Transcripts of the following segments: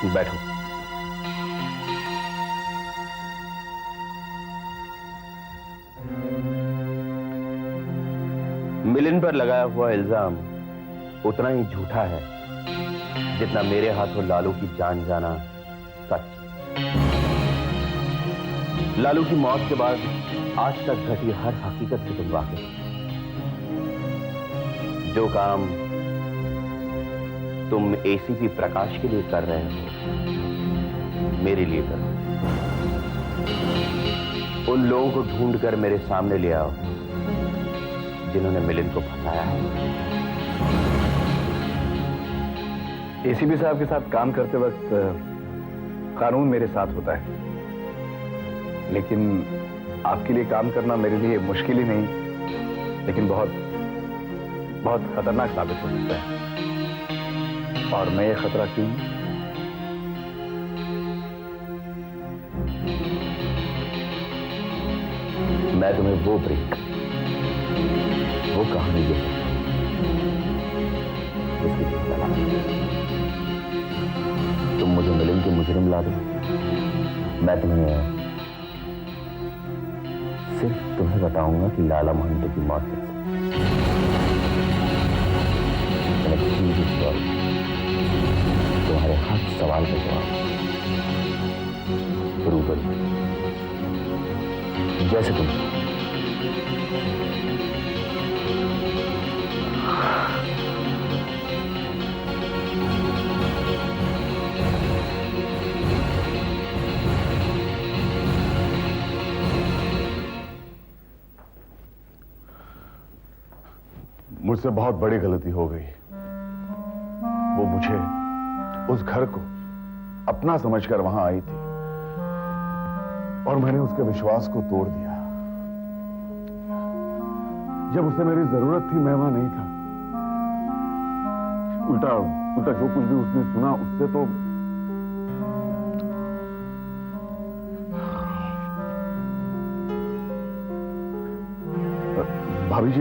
बैठो। मिलिंद पर लगाया हुआ इल्जाम उतना ही झूठा है जितना मेरे हाथों लालू की जान जाना सच। लालू की मौत के बाद आज तक घटी हर हकीकत से तुम वाकिफ हो। जो काम तुम एसीपी प्रकाश के लिए कर रहे हो मेरे लिए करो। उन लोगों को ढूंढकर मेरे सामने ले आओ जिन्होंने मिलिंद को फंसाया है। एसीपी साहब के साथ काम करते वक्त कानून मेरे साथ होता है, लेकिन आपके लिए काम करना मेरे लिए मुश्किल ही नहीं, लेकिन बहुत बहुत खतरनाक साबित हो सकता है। और मैं ये खतरा क्यों? मैं तुम्हें वो ब्रेक, वो कहानी दे जिसकी चिंता तुम मुझे मिलिंद के मुजरिम ला दो। मैं तुम्हें सिर्फ तुम्हें बताऊंगा कि लाला महंतो की मौत कैसे। तुम्हारे हर सवाल का जवाब रूबरू जैसे तुम। मुझसे बहुत बड़ी गलती हो गई। वो मुझे उस घर को अपना समझकर वहां आई थी और मैंने उसके विश्वास को तोड़ दिया। जब उसे मेरी जरूरत थी मैं वहां नहीं था। उल्टा उल्टा जो कुछ भी उसने सुना उससे तो भाभी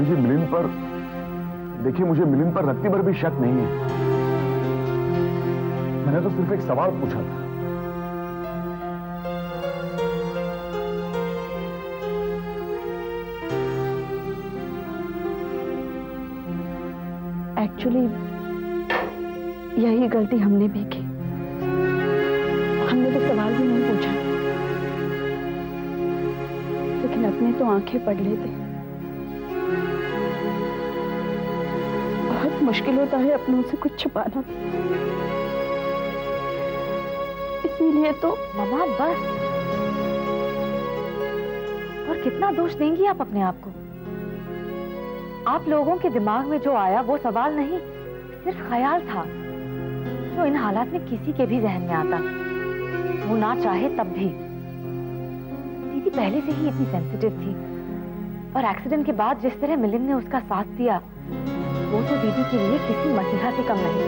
जी मिलिंद पर देखिए, मुझे मिलिंद पर रत्ती भर भी शक नहीं है। मैंने तो सिर्फ एक सवाल पूछा था। एक्चुअली यही गलती हमने भी की। हमने तो सवाल भी नहीं पूछा, लेकिन अपने तो आंखें पढ़ लेते। बहुत मुश्किल होता है अपनों से कुछ छुपाना, इसीलिए तो। मम्मा बस, और कितना दोष देंगी आप अपने आप को? आप लोगों के दिमाग में जो आया वो सवाल नहीं, सिर्फ ख्याल था जो इन हालात में किसी के भी जहन में आता, वो ना चाहे तब भी। दीदी पहले से ही इतनी सेंसिटिव थी, और एक्सीडेंट के बाद जिस तरह मिलिंद ने उसका साथ दिया वो तो दीदी के लिए किसी मसीहा से कम नहीं।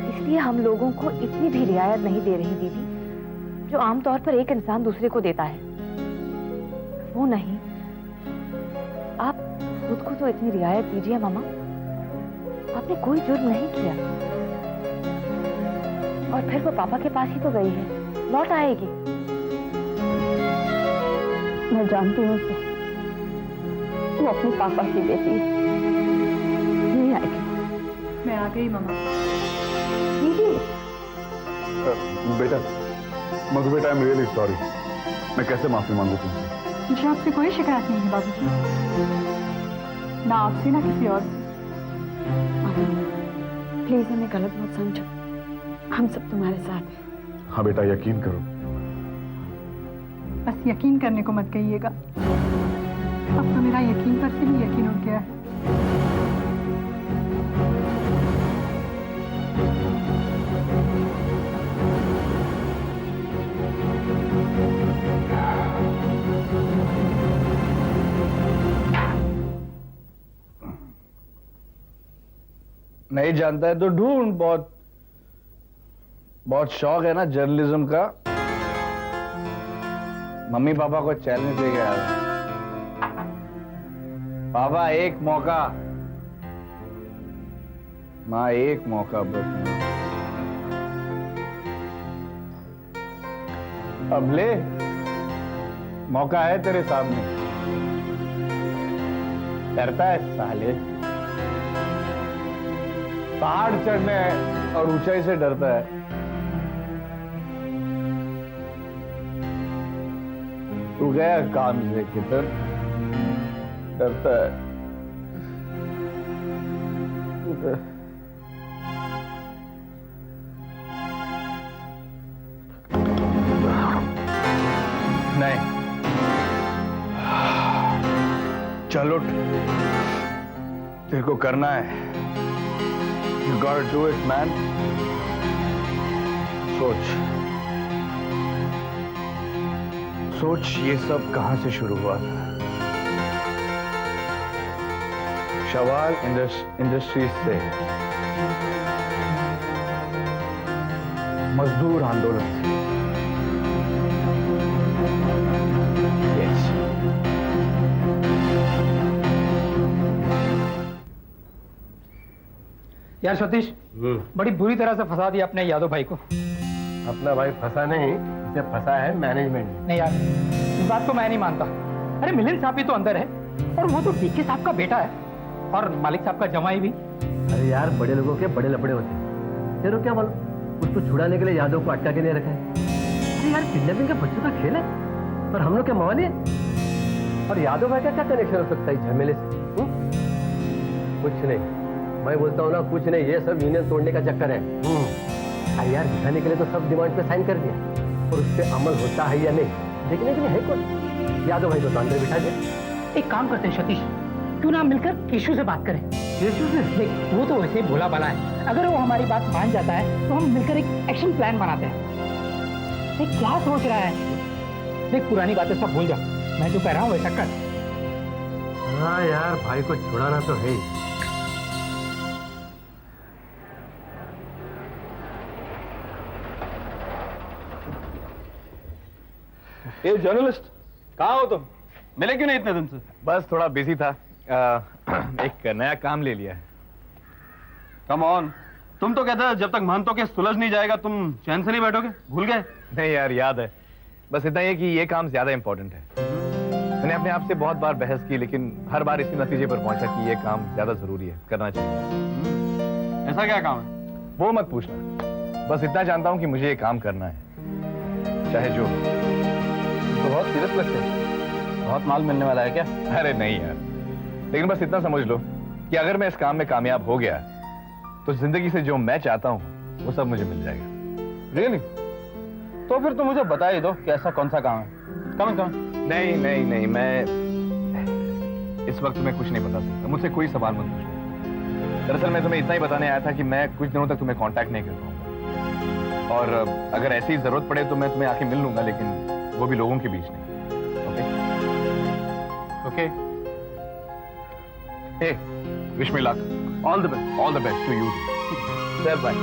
इसलिए हम लोगों को इतनी भी रियायत नहीं दे रही दीदी जो आमतौर पर एक इंसान दूसरे को देता है। वो नहीं, आप खुद को तो इतनी रियायत दीजिए मामा। आपने कोई जुर्म नहीं किया, और फिर वो पापा के पास ही तो गई है, लौट आएगी। मैं जानती हूँ उसे, वो अपने पापा की बेटी है, नहीं आएगी। मैं आ गई मामा। बेटा, मधु बेटा, आई एम रियली सॉरी। मैं कैसे माफी मांगू तुमसे? मुझे आपसे कोई शिकायत नहीं है बाबूजी, ना आपसे ना किसी और से। प्लीज हमें गलत मत समझो, हम सब तुम्हारे साथ हैं। हाँ बेटा, यकीन करो। बस यकीन करने को मत कहिएगा, अब तो मेरा यकीन पर से भी यकीन उठ गया है। नहीं जानता है तो ढूंढ। बहुत बहुत शौक है ना जर्नलिज्म का। मम्मी पापा को चैलेंज दे गया। पापा एक मौका, माँ एक मौका बस। अब ले, मौका है तेरे सामने। डरता है साले, पहाड़ चढ़ने और ऊंचाई से डरता है। तू गया काम से किधर, डरता है। नहीं, चल उठ, तेरे को करना है। You gotta do it, man. सोच ये सब कहां से शुरू हुआ था? शवाल इंडस्ट्रीज से, मजदूर आंदोलन से। Yes. यार सतीश, बड़ी बुरी तरह से फंसा दिया अपने यादव भाई को। अपना भाई फंसा नहीं, इसे फंसा है मैनेजमेंट ने। नहीं यार, इस बात को मैं नहीं मानता। अरे मिलिंद साहब भी तो अंदर है, और वो तो डीके साहब का बेटा है, और मालिक साहब का जमाई भी। अरे यार, बड़े लोगों के बड़े लपड़े होते हैं। तेरे क्या मालूम, उसको छुड़ाने के लिए यादव को अटका के नहीं रखा है। अरे यार, किडनैपिंग का बच्चों का खेल है, और हम लोग क्या मवाली है? और यादव भाई का क्या कनेक्शन हो सकता है इस झमेले से? कुछ नहीं, मैं बोलता हूँ ना, कुछ नहीं, ये सब यूनियन तोड़ने का चक्कर है। अरे यार, दिखाने के लिए तो सब डिमांड पे साइन कर दिया, और उस पर अमल होता है या नहीं देखने के लिए है कौन? यादव भाई को तो अंदर बिठा दे। एक काम करते हैं सतीश, क्यों ना मिलकर केशु से बात करें। केशु से? देख, वो तो वैसे भोला भाला है, अगर वो हमारी बात मान जाता है तो हम मिलकर एक एक्शन प्लान बनाते हैं। देख क्या सोच रहा है, देख पुरानी बातें सब भूल जा, मैं जो कह रहा हूँ वैसा कर। हाँ यार, भाई को छुड़ाना तो है ही। ये जर्नलिस्ट, कहाँ हो तुम? मिले क्यों नहीं इतने दिन से? बस थोड़ा बिजी था। एक नया काम ले लिया है। कम ऑन, तुम तो कहते जब तक महंतों के सुलझ नहीं जाएगा तुम चैन से नहीं बैठोगे, भूल गए? नहीं यार, याद है। बस इतना ही कि ये काम ज्यादा इंपॉर्टेंट है। मैंने अपने आप से बहुत बार बहस की, लेकिन हर बार इसी नतीजे पर पहुंचा कि ये काम ज्यादा जरूरी है, करना चाहिए। ऐसा क्या काम है? वो मत पूछना, बस इतना जानता हूं कि मुझे ये काम करना है, चाहे जो। तो बहुत सीरियस लगते हैं, बहुत माल मिलने वाला है क्या? अरे नहीं यार, लेकिन बस इतना समझ लो कि अगर मैं इस काम में कामयाब हो गया तो जिंदगी से जो मैं चाहता हूं वो सब मुझे मिल जाएगा। रियली? तो फिर तुम मुझे बता ही दो कि ऐसा कौन सा काम है। कम नहीं नहीं नहीं, मैं इस वक्त तुम्हें कुछ नहीं बता सकता, मुझसे कोई सवाल मत पूछो। दरअसल मैं तुम्हें इतना ही बताने आया था कि मैं कुछ दिनों तक तुम्हें कांटेक्ट नहीं कर पाऊंगा, और अगर ऐसी जरूरत पड़े तो मैं तुम्हें आके मिल लूंगा, लेकिन वो भी लोगों के बीच नहीं। Okay? Hey, wish me luck, all the best to you. चल बाय।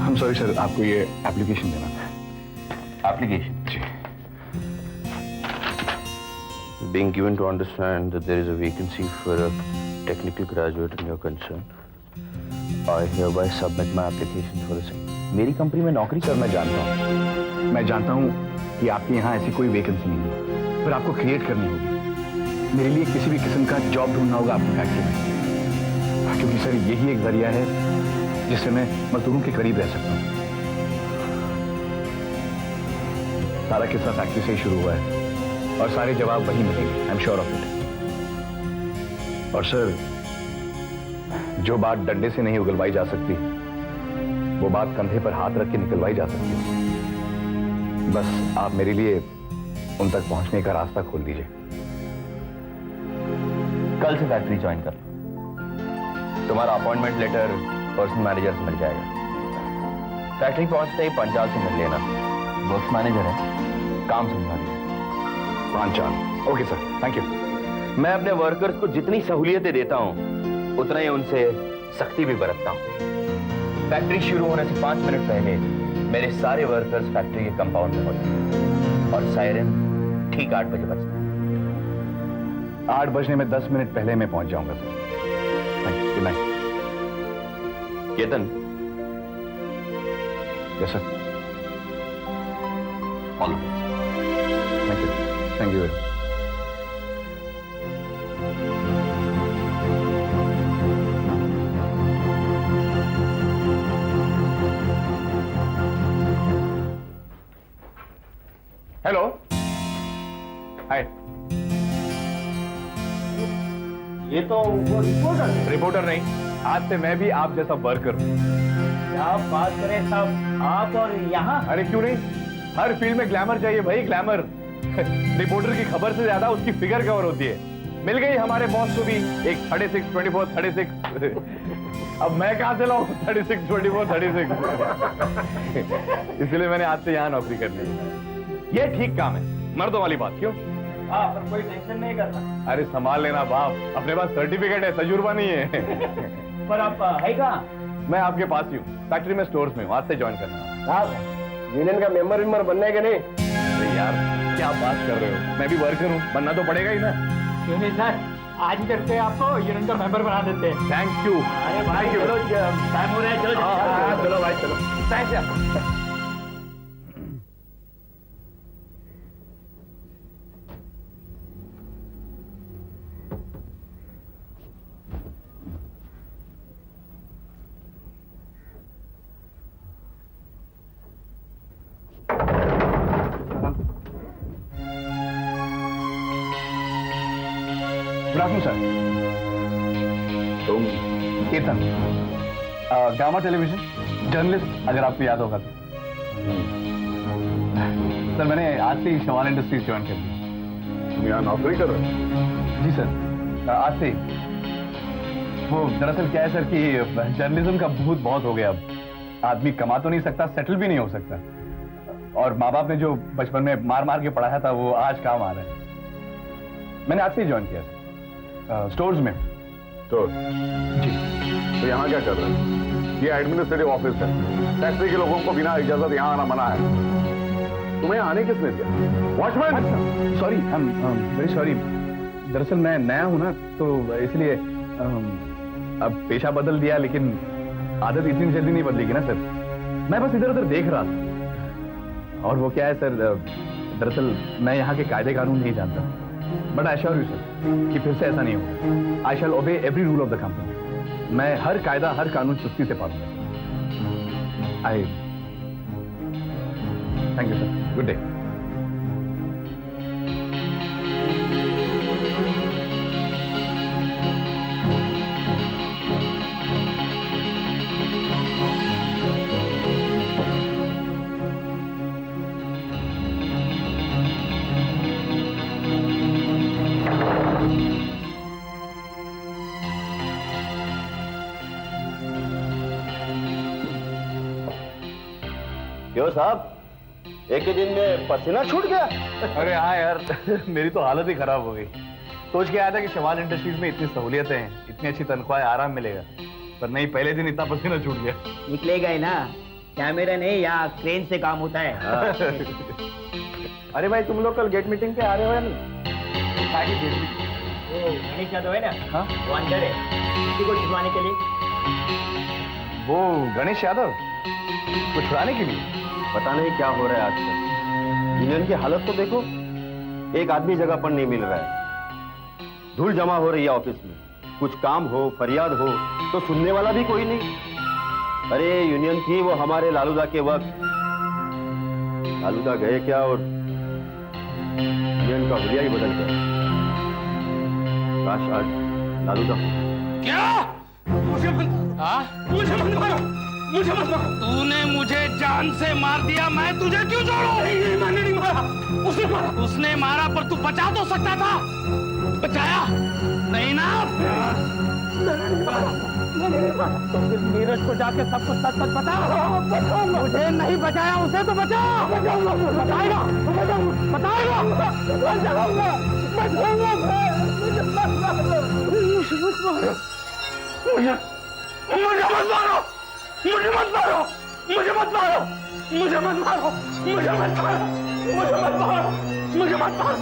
I'm sorry सर, आपको ये एप्लीकेशन देना था। Application. जी। Being given to understand that there is a vacancy for a technical graduate in your concern, I hereby submit my application for the same. मेरी company में नौकरी sir, मैं जानता हूँ कि आपके यहाँ ऐसी कोई वैकेंसी नहीं है, पर आपको क्रिएट करनी होगी। मेरे लिए किसी भी किस्म का जॉब ढूंढना होगा आपकी फैक्ट्री में, क्योंकि सर यही एक जरिया है जिससे मैं मजदूरों के करीब रह सकता हूँ। सारा किस्सा फैक्ट्री से ही शुरू हुआ है, और सारे जवाब वही मिलेंगे, I am sure of it. और सर, जो बात डंडे से नहीं उगलवाई जा सकती, वो बात कंधे पर हाथ रख के निकलवाई जा सकती है। बस आप मेरे लिए उन तक पहुंचने का रास्ता खोल दीजिए। कल से फैक्ट्री ज्वाइन कर लो, तुम्हारा अपॉइंटमेंट लेटर पर्सनल मैनेजर से मिल जाएगा। फैक्ट्री पहुंचते ही पंचाल से मिल लेना। वर्क्स मैनेजर है, काम संभालिए। Panchal, okay sir, thank you. मैं अपने वर्कर्स को जितनी सहूलियतें देता हूं उतना ही उनसे सख्ती भी बरतता हूं। फैक्ट्री शुरू होने से 5 मिनट पहले मेरे सारे वर्कर्स फैक्ट्री के कंपाउंड में होते हैं और सायरन ठीक 8 बजे बजता है। 8 बजने में 10 मिनट पहले मैं पहुंच जाऊंगा sir. Thank you, good night. Ketan, yes sir, all the best. Thank you, thank you. Hello, hi. ये तो वो रिपोर्टर नहीं, आज से मैं भी आप जैसा वर्कर हूँ। क्या बात करें साहब, आप और यहाँ? अरे क्यों नहीं, हर फील्ड में ग्लैमर चाहिए भाई, ग्लैमर। रिपोर्टर की खबर से ज्यादा उसकी फिगर कवर होती है। मिल गई हमारे बॉस को भी एक 36, 24, 36। अब मैं कहां से लाऊं 36, 24, 36। इसलिए मैंने आज से यहाँ नौकरी कर ली। ये ठीक काम है, मर्दों वाली बात। क्यों? हाँ, पर कोई टेंशन नहीं करता। अरे संभाल लेना बाप, अपने पास सर्टिफिकेट है, तजुर्बा नहीं है। पर आप है कहाँ? मैं आपके पास ही हूँ, फैक्ट्री में स्टोर्स में हूँ, आज से ज्वाइन करना। यूनियन का मेंबर बनने के नहीं? अरे यार क्या बात कर रहे हो, मैं भी वर्कर हूँ, बनना तो पड़ेगा ही ना। क्यों नहीं सर, आज ही करते हैं आपको यूनियन का मेंबर बना देते हैं। Thank you. अरे भाई चलो, टाइम हो रहा है, चलो चलो भाई चलो। Thank you. Good afternoon sir. तुम? केतन, गामा टेलीविजन जर्नलिस्ट, अगर आपको याद होगा तो। सर मैंने आज से ही शवाल इंडस्ट्रीज ज्वाइन कर दी। तुम यहाँ नौकरी कर रहे हो? जी सर, आज से ही। वो दरअसल क्या है सर कि जर्नलिज्म का भूत बहुत हो गया। अब आदमी कमा तो नहीं सकता, सेटल भी नहीं हो सकता, और माँ बाप ने जो बचपन में मार मार के पढ़ाया था वो आज काम आ रहा है। मैंने आज से ही ज्वाइन किया सर, स्टोर्स में। तो जी। तो यहाँ क्या कर रहे हो? ये एडमिनिस्ट्रेटिव ऑफिस है, फैक्ट्री के लोगों को बिना इजाजत यहाँ आना मना है। तुम्हें आने किसने दिया? वॉचमैन? Sorry, very sorry. दरअसल मैं नया हूं ना, तो इसलिए अब पेशा बदल दिया, लेकिन आदत इतनी जल्दी नहीं बदलेगी ना सर। मैं बस इधर उधर देख रहा था। और वो क्या है सर, दरअसल मैं यहाँ के कायदे कानून नहीं जानता, but I sure you sir कि फिर से ऐसा नहीं होगा। I shall obey every rule of the company. मैं हर कायदा हर कानून चुस्ती से पालूंगा। I thank you sir, good day. क्यों साहब, एक ही दिन में पसीना छूट गया? अरे हाँ यार, मेरी तो हालत ही खराब हो गई। सोच के आया था कि शवाल इंडस्ट्रीज में इतनी सहूलियतें हैं, इतनी अच्छी तनख्वाह, आराम मिलेगा, पर नहीं, पहले दिन इतना पसीना छूट गया। निकलेगा ही ना, कैमरा नहीं, यहाँ क्रेन से काम होता है। अरे भाई तुम लोग कल गेट मीटिंग पे आ रहे हो या नहीं? गणेश यादव है ना, हाँ? वो अंदर है, किसी को छुड़वाने के लिए। वो गणेश यादव को छुड़ाने के लिए? पता नहीं क्या हो रहा है आजकल, यूनियन की हालत तो देखो, एक आदमी जगह पर नहीं मिल रहा है। धूल जमा हो रही है ऑफिस में, कुछ काम हो, फरियाद हो तो सुनने वाला भी कोई नहीं। अरे यूनियन थी वो हमारे लालूदा के वक्त, लालूदा गए क्या और यूनियन का हुलिया ही बदल गया। काश आज लालूदा। क्या? मुझे मत मारो, मुझे मत मारो। तूने मुझे जान से मार दिया, मैं तुझे क्यों छोड़ूं? नहीं, मैंने नहीं मारा, उसने मारा। उसने मारा, पर तू बचा तो सकता था, बचाया नहीं ना? मैंने नहीं मारा, तो फिर नीरज को जाके सब कुछ सच सच बता। मुझे नहीं बचाया, उसे तो बचा। बताएगा, बताएगा। मुझे मत मारो, मुझे मत मारो, मुझे मत मारो, मुझे मत मारो, मुझे मत मारो, मुझे मत मारो, मुझे मत मारो।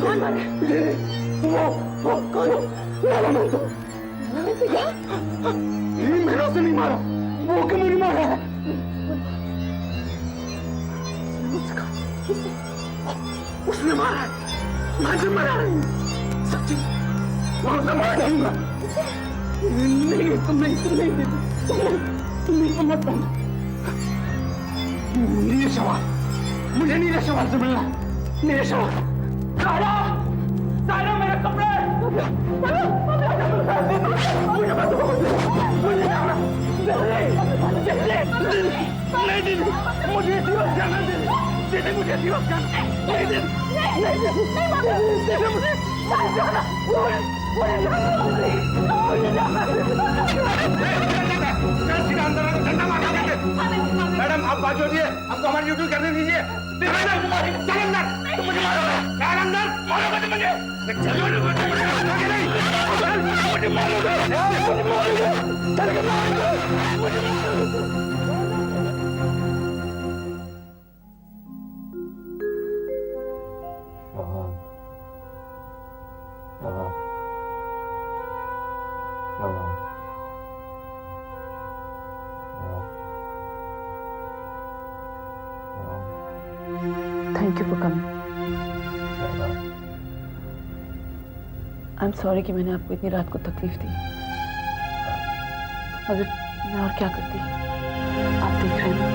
कौन मारे? वो कौन? मैंने उसे नहीं मारा, वो क्यों नहीं मारा है? उसने मारा है, मुझे मारा है, सच्ची, मैं उसे मार दूंगा। नहीं, तुम नहीं, तुम मत करना। नीरज सवाल, मुझे नीरज सवाल से मिलना। नीरज सवाल, सारा, सारा मेरे कपड़े। मुझे मत दो, मुझे जाना। नहीं दीदी, मुझे दिवस जाना दीदी, दीदी मुझे दिवस जाना। नहीं दीदी, नहीं दीदी, दीदी मुझे जाना, मुझे जाना। सीधा अंदर झंडा मार देंगे। मैडम आप बात छोड़िए, हमको हमारी ड्यूटी करने दीजिए। चल अंदर, तुम मुझे मारोगे। चल अंदर, मारोगे तुम मुझे। मुझे मारोगे, मुझे मारोगे। चल के मारोगे, मुझे मारोगे। Thank you for coming. I'm sorry कि मैंने आपको इतनी रात को तकलीफ दी। मगर मैं और क्या करती? आप देख रहे हैं।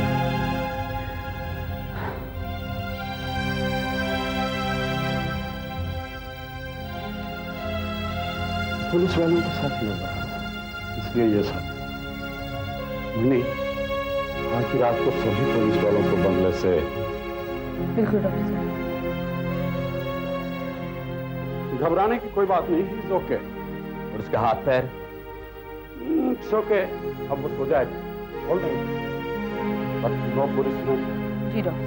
पुलिस वालों के साथ लगा, इसलिए ये सब नहीं। आज की रात को सभी पुलिस वालों को बंगले से। बिल्कुल डॉक्टर साहब। घबराने की कोई बात नहीं, इट्स ओके। और उसके हाथ पैर? इट्स ओके, अब वो सो जाएगा। बोल देंगे, बट नो पुलिस नो। जी डॉक्टर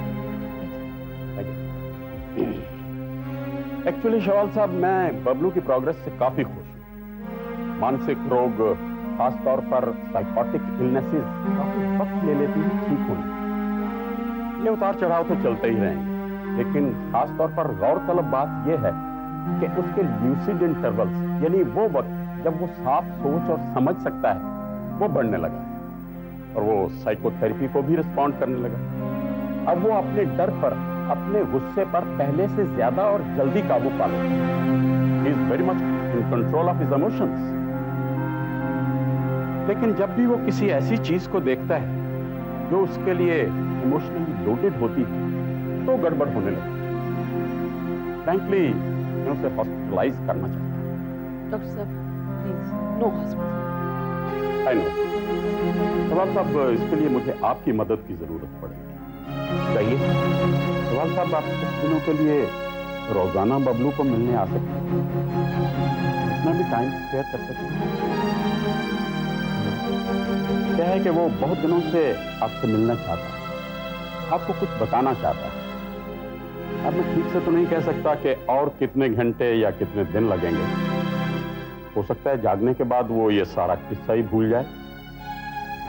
साहब। एक्चुअली शवाल साहब, मैं बबलू की प्रोग्रेस से काफी खुश हूँ। मानसिक रोग, खासतौर पर साइकोटिक इलनेसेस काफी वक्त ले लेती है ठीक होने। ये उतार चढ़ाव तो चलते ही रहेंगे, लेकिन खासतौर पर गौरतलब बात यह है कि उसके ल्यूसिड इंटरवल्स, यानी वो वक्त जब वो साफ सोच और समझ सकता है, वो बढ़ने लगा और वो साइकोथेरेपी को भी रिस्पॉन्ड करने लगा। अब वो अपने डर पर, अपने गुस्से पर पहले से ज्यादा और जल्दी काबू पा लेता है। He is very much in control of his emotions. लेकिन जब भी वो किसी ऐसी चीज को देखता है जो उसके लिए इमोशनली लोडेड होती है, तो गड़बड़ होने लगती है। फ्रैंकली मैं उसे हॉस्पिटलाइज करना चाहता हूँ। डॉक्टर साहब please no hospital. I know सवाल साहब, इसके लिए मुझे आपकी मदद की जरूरत पड़ेगी। कहिए। सवाल साहब, आप कुछ दिनों के लिए रोजाना बबलू को मिलने आ सकते हैं, इतना भी टाइम स्पेयर कर सकते हैं। क्या है कि वो बहुत दिनों से आपसे मिलना चाहता है, आपको कुछ बताना चाहता है। अब मैं ठीक से तो नहीं कह सकता कि और कितने घंटे या कितने दिन लगेंगे। हो सकता है जागने के बाद वो ये सारा किस्सा ही भूल जाए,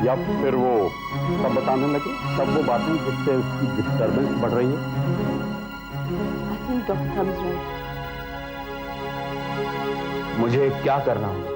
या फिर वो सब बताने लगे, सब वो बातें जिससे उसकी डिस्टर्बेंस बढ़ रही है। आई थिंक डॉक्टर साहब इज राइट। मुझे क्या करना होगा?